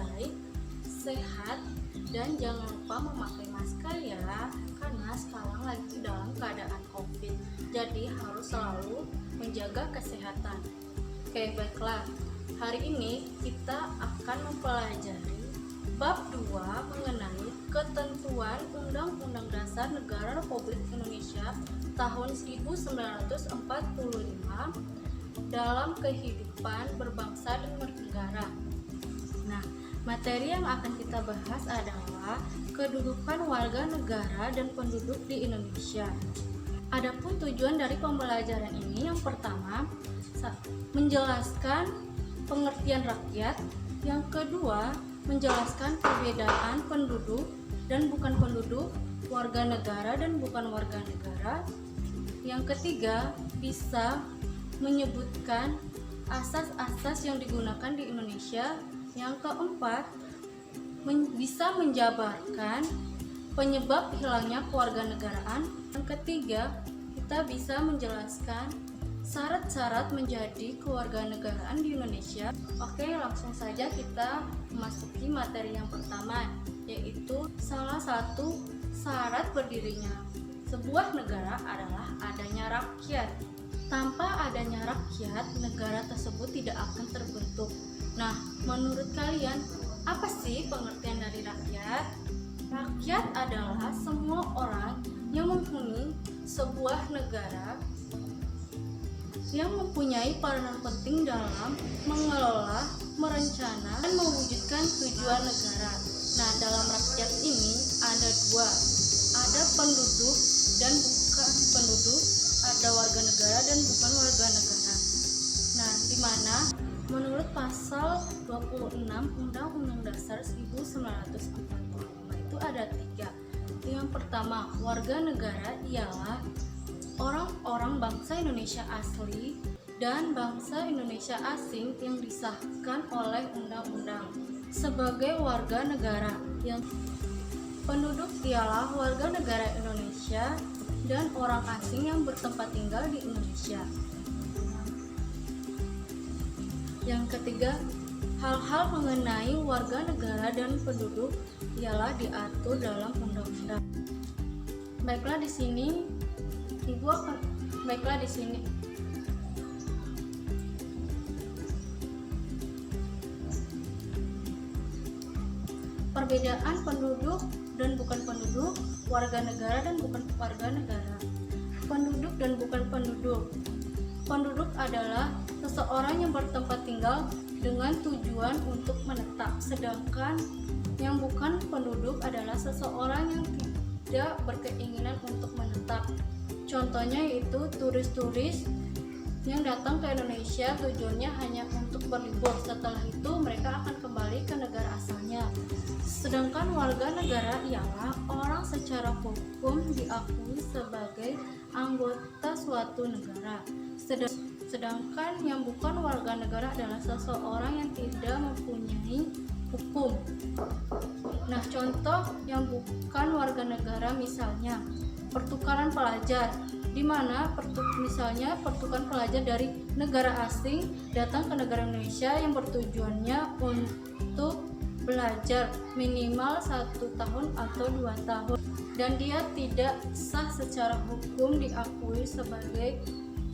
baik, sehat, dan jangan lupa memakai masker ya, karena sekarang lagi dalam keadaan COVID, jadi harus selalu menjaga kesehatan. Oke, baiklah, hari ini kita akan mempelajari bab 2 mengenai ketentuan Undang-Undang Dasar Negara Republik Indonesia tahun 1945 dalam kehidupan berbangsa dan bernegara. Nah, materi yang akan kita bahas adalah kedudukan warga negara dan penduduk di Indonesia. Adapun tujuan dari pembelajaran ini, yang pertama, menjelaskan pengertian rakyat, yang kedua, menjelaskan perbedaan penduduk dan bukan penduduk, warga negara dan bukan warga negara. Yang ketiga, bisa menyebutkan asas-asas yang digunakan di Indonesia. Yang keempat, bisa menjabarkan penyebab hilangnya kewarganegaraan. Yang ketiga, kita bisa menjelaskan syarat-syarat menjadi kewarganegaraan di Indonesia. Oke, langsung saja kita memasuki materi yang pertama, yaitu salah satu syarat berdirinya sebuah negara adalah adanya rakyat. Tanpa adanya rakyat, negara tersebut tidak akan terbentuk. Nah, menurut kalian, apa sih pengertian dari rakyat? Rakyat adalah semua orang yang menghuni sebuah negara yang mempunyai peranan penting dalam mengelola, merencana, dan mewujudkan tujuan negara. Nah, dalam rakyat ini ada dua, ada penduduk dan bukan penduduk, ada warga negara dan bukan warga negara. Nah, di mana menurut pasal 26 Undang-Undang Dasar 1945 itu ada tiga. Yang pertama, warga negara ialah orang-orang bangsa Indonesia asli dan bangsa Indonesia asing yang disahkan oleh undang-undang sebagai warga negara. Yang penduduk ialah warga negara Indonesia dan orang asing yang bertempat tinggal di Indonesia. Yang ketiga, hal-hal mengenai warga negara dan penduduk ialah diatur dalam undang-undang. Baiklah di sini perbedaan penduduk dan bukan penduduk, warga negara dan bukan warga negara. Penduduk dan bukan penduduk. Penduduk adalah seseorang yang bertempat tinggal dengan tujuan untuk menetap, sedangkan yang bukan penduduk adalah seseorang yang tidak berkeinginan untuk menetap. Contohnya yaitu turis-turis yang datang ke Indonesia tujuannya hanya untuk berlibur, setelah itu mereka akan kembali ke negara asalnya. Sedangkan warga negara ialah orang secara hukum diakui sebagai anggota suatu negara. Sedangkan yang bukan warga negara adalah seseorang yang tidak mempunyai hukum. Nah, contoh yang bukan warga negara misalnya pertukaran pelajar, di mana misalnya pertukaran pelajar dari negara asing datang ke negara Indonesia yang bertujuannya untuk belajar minimal 1 tahun atau 2 tahun, dan dia tidak sah secara hukum diakui sebagai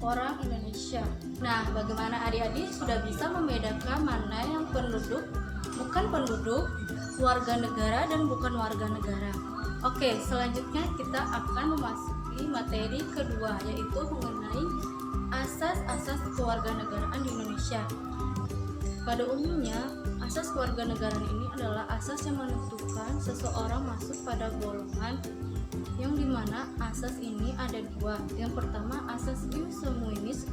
orang Indonesia. Nah, bagaimana adik-adik sudah bisa membedakan mana yang penduduk, bukan penduduk, warga negara dan bukan warga negara? Oke, selanjutnya kita akan memasuki materi kedua, yaitu mengenai asas-asas kewarganegaraan di Indonesia. Pada umumnya, asas kewarganegaraan ini adalah asas yang menentukan seseorang masuk pada golongan, yang dimana asas ini ada dua. Yang pertama, asas ius sanguinis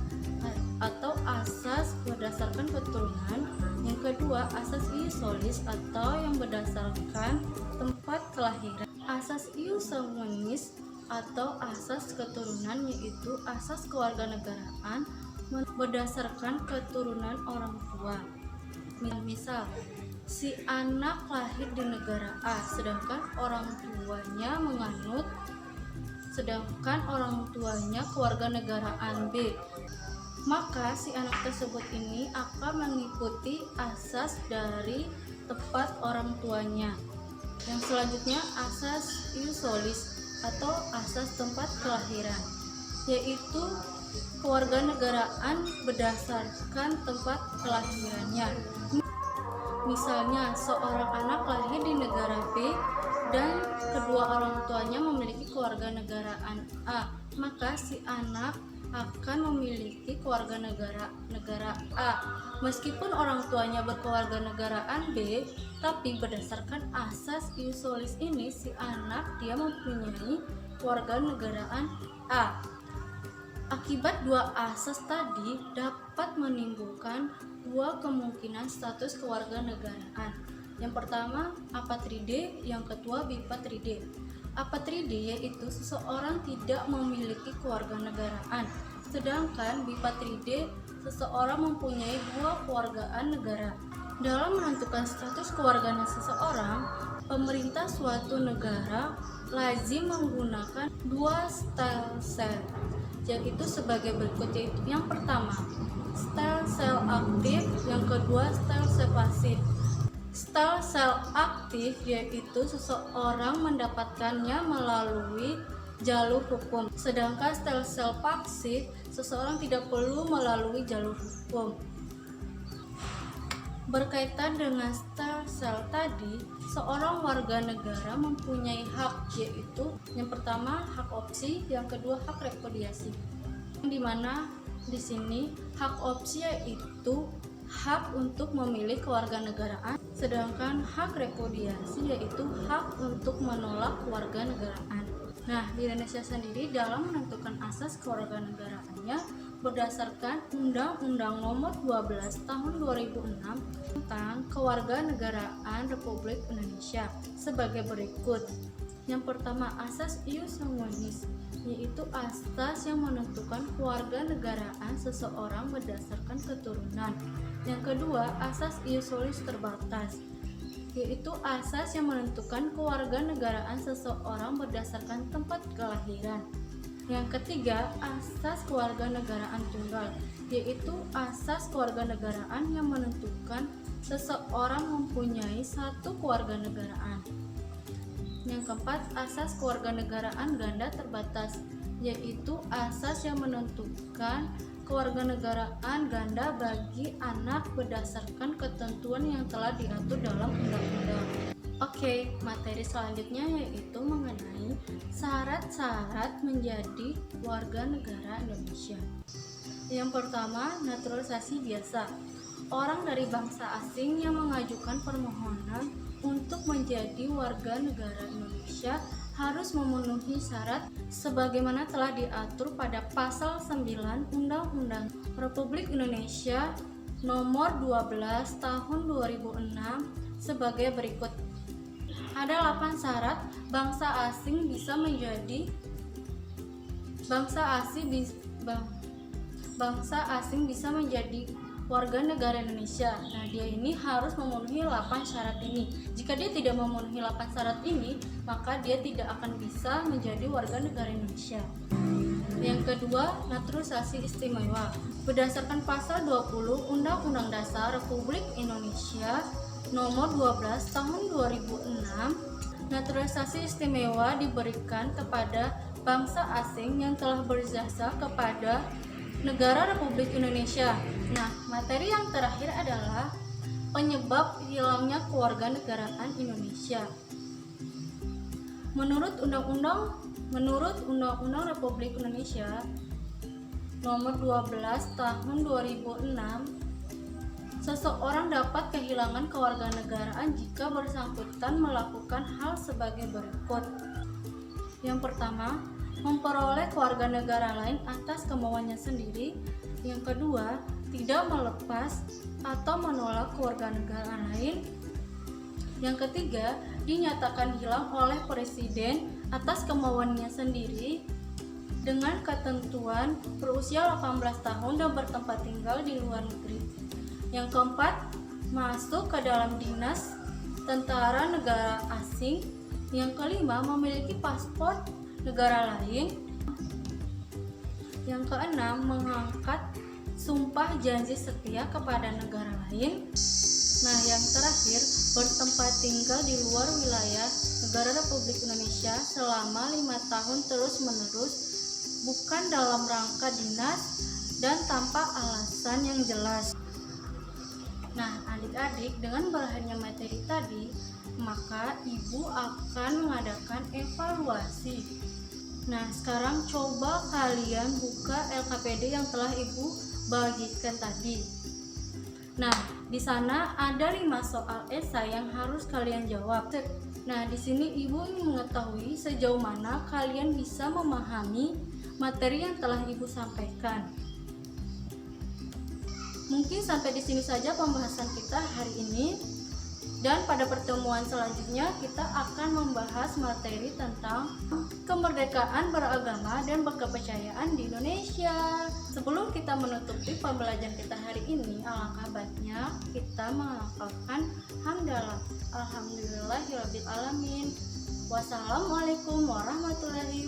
atau asas berdasarkan keturunan. Yang kedua, asas ius solis atau yang berdasarkan tempat kelahiran. Asas ius sanguinis atau asas keturunan yaitu asas kewarganegaraan berdasarkan keturunan orang tua. Misal, si anak lahir di negara A, sedangkan orang tuanya kewarganegaraan B. Maka si anak tersebut ini akan mengikuti asas dari tempat orang tuanya. Yang selanjutnya asas ius solis atau asas tempat kelahiran, yaitu kewarganegaraan berdasarkan tempat kelahirannya. Misalnya, seorang anak lahir di negara B dan kedua orang tuanya memiliki kewarganegaraan A, maka si anak akan memiliki negara A. Meskipun orang tuanya berkewarganegaraan B, tapi berdasarkan asas ius solis ini, si anak dia mempunyai kewarganegaraan A. Akibat dua asas tadi dapat menimbulkan dua kemungkinan status kewarganegaraan. Yang pertama apatride, yang kedua bipatride. Apatride yaitu seseorang tidak memiliki kewarganegaraan, sedangkan bipatride seseorang mempunyai dua kewargaan negara. Dalam menentukan status kewarganegaraan seseorang, pemerintah suatu negara lazim menggunakan dua style cell, yaitu sebagai berikut, yaitu yang pertama style cell aktif, yang kedua style cell pasif. Style cell aktif yaitu seseorang mendapatkannya melalui jalur hukum, sedangkan style cell pasif seseorang tidak perlu melalui jalur hukum. Berkaitan dengan style cell tadi, seorang warga negara mempunyai hak, yaitu yang pertama hak opsi, yang kedua hak repudiasi. Di mana di sini hak opsi yaitu hak untuk memilih kewarganegaraan, sedangkan hak repudiasi yaitu hak untuk menolak kewarganegaraan. Nah, di Indonesia sendiri dalam menentukan asas kewarganegaraannya berdasarkan Undang-Undang Nomor 12 Tahun 2006 tentang Kewarganegaraan Republik Indonesia sebagai berikut. Yang pertama, asas ius sanguinis, yaitu asas yang menentukan kewarganegaraan seseorang berdasarkan keturunan. Yang kedua, asas ius solis terbatas, yaitu asas yang menentukan kewarganegaraan seseorang berdasarkan tempat kelahiran. Yang ketiga, asas kewarganegaraan tunggal, yaitu asas kewarganegaraan yang menentukan seseorang mempunyai satu kewarganegaraan. Yang keempat, asas kewarganegaraan ganda terbatas, yaitu asas yang menentukan kewarganegaraan ganda bagi anak berdasarkan ketentuan yang telah diatur dalam undang-undang. Oke, materi selanjutnya yaitu mengenai syarat-syarat menjadi warga negara Indonesia. Yang pertama, naturalisasi biasa. Orang dari bangsa asing yang mengajukan permohonan untuk menjadi warga negara Indonesia harus memenuhi syarat sebagaimana telah diatur pada pasal 9 Undang-Undang Republik Indonesia Nomor 12 Tahun 2006 sebagai berikut. Ada 8 syarat bangsa asing bisa menjadi warga negara Indonesia. Nah, dia ini harus memenuhi 8 syarat ini. Jika dia tidak memenuhi 8 syarat ini, maka dia tidak akan bisa menjadi warga negara Indonesia. Yang kedua, naturalisasi istimewa. Berdasarkan pasal 20 Undang-Undang Dasar Republik Indonesia Nomor 12 Tahun 2006, naturalisasi istimewa diberikan kepada bangsa asing yang telah berjasa kepada negara Republik Indonesia. Nah, materi yang terakhir adalah penyebab hilangnya kewarganegaraan Indonesia. Menurut Undang-Undang Republik Indonesia Nomor 12 Tahun 2006, seseorang dapat kehilangan kewarganegaraan jika bersangkutan melakukan hal sebagai berikut. Yang pertama, memperoleh kewarganegaraan lain atas kemauannya sendiri. Yang kedua, tidak melepas atau menolak kewarganegaraan lain. Yang ketiga, dinyatakan hilang oleh presiden atas kemauannya sendiri dengan ketentuan berusia 18 tahun dan bertempat tinggal di luar negeri. Yang keempat, masuk ke dalam dinas tentara negara asing. Yang kelima, memiliki paspor negara lain. Yang keenam, mengangkat sumpah janji setia kepada negara lain. Nah, yang terakhir, bertempat tinggal di luar wilayah negara Republik Indonesia selama 5 tahun terus-menerus, bukan dalam rangka dinas dan tanpa alasan yang jelas. Nah, adik-adik, dengan berakhirnya materi tadi, maka ibu akan mengadakan evaluasi. Nah, sekarang coba kalian buka LKPD yang telah ibu bagikan tadi. Nah, di sana ada 5 soal esai yang harus kalian jawab. Nah, di sini ibu ingin mengetahui sejauh mana kalian bisa memahami materi yang telah ibu sampaikan. Mungkin sampai di sini saja pembahasan kita hari ini. Dan pada pertemuan selanjutnya kita akan membahas materi tentang kemerdekaan beragama dan berkepercayaan di Indonesia. Sebelum kita menutupi pembelajaran kita hari ini, alangkah baiknya kita menghafalkan hamdalah. Alhamdulillahirabbil alamin. Wassalamualaikum warahmatullahi